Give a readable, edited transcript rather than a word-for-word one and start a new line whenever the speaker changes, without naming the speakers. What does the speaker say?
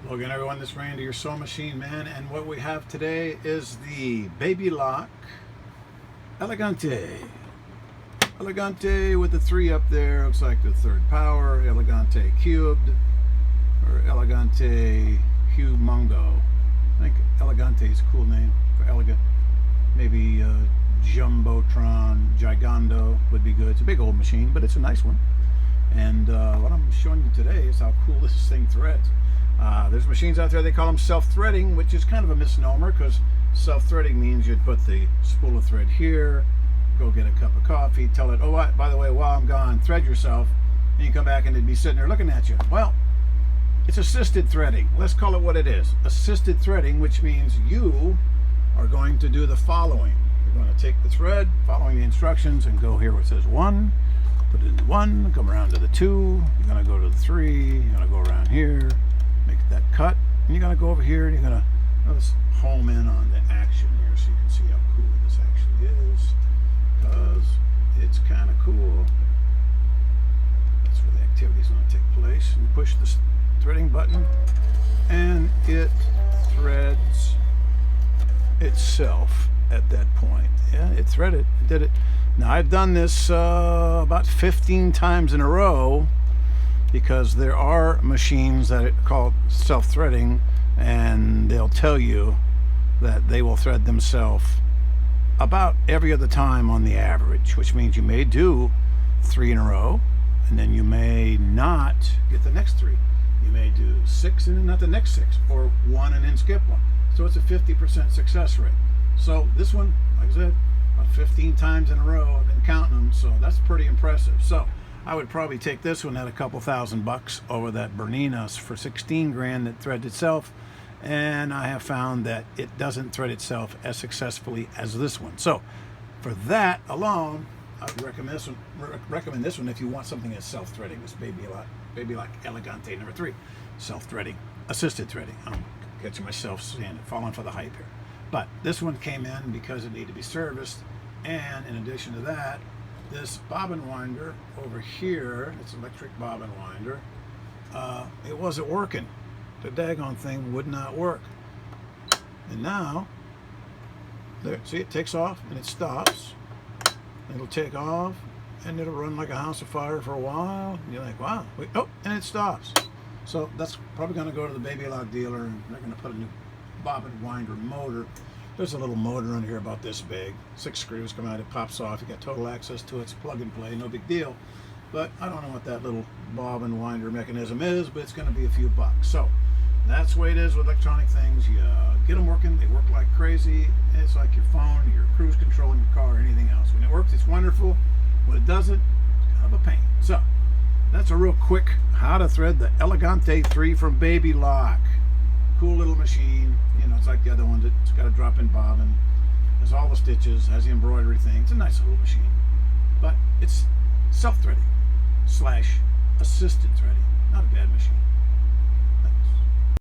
Hello again, everyone. This is Randy, your sewing machine man, and what we have today is the Babylock Elegante. Elegante with the 3 up there, looks like the 3rd power. Elegante cubed, or Elegante humongo. I think Elegante is a cool name for elegant. Maybe Jumbotron, Gigando would be good. It's a big old machine, but it's a nice one. And what I'm showing you today is how cool this thing threads. There's machines out there, they call them self-threading, which is kind of a misnomer, because self-threading means you'd put the spool of thread here, go get a cup of coffee, tell it, oh, by the way, while I'm gone, thread yourself, and you come back and it'd be sitting there looking at you. Well, it's assisted threading. Let's call it what it is. Assisted threading, which means you are going to do the following. You're going to take the thread, following the instructions, and go here where it says 1, put it in the 1, come around to the 2, you're going to go to the 3, you're going to go around here, make that cut, and you're going to go over here and you're going to, let's home in on the action here so you can see how cool this actually is, because it's kind of cool. That's where the activity is going to take place. You push the threading button and it threads itself at that point. Yeah, it threaded, it did it. Now I've done this about 15 times in a row, because there are machines that are called self-threading, and they'll tell you that they will thread themselves about every other time on the average, which means you may do 3 in a row, and then you may not get the next 3. You may do 6 and then not the next 6, or 1 and then skip 1. So it's a 50% success rate. So this one, like I said, about 15 times in a row, I've been counting them, so that's pretty impressive. So I would probably take this one at a couple $1,000 over that Bernina for 16 grand that threads itself, and I have found that it doesn't thread itself as successfully as this one. So for that alone, I would recommend this one if you want something that's self-threading. This Babylock Elegante number 3, self-threading, assisted threading. I'm catching myself saying it, falling for the hype here. But this one came in because it needed to be serviced, and in addition to that, this bobbin winder over here, it's an electric bobbin winder, it wasn't working. The daggone thing would not work. And now, there, see, it takes off and it stops. It'll take off and it'll run like a house of fire for a while. And you're like, wow, wait, oh, and it stops. So that's probably going to go to the Babylock dealer, and they're going to put a new bobbin winder motor. There's a little motor under here about this big. 6 screws come out, it pops off. You got total access to it. It's plug and play, no big deal. But I don't know what that little bobbin winder mechanism is, but it's going to be a few bucks. So that's the way it is with electronic things. You get them working, they work like crazy. It's like your phone, your cruise control in your car, or anything else. When it works, it's wonderful. When it doesn't, it's kind of a pain. So that's a real quick how to thread the Elegante 3 from Babylock. Cool little machine. You know, it's like the other ones. It's got a drop-in bobbin. Has all the stitches. Has the embroidery thing. It's a nice little machine. But it's self-threading / assisted threading. Not a bad machine.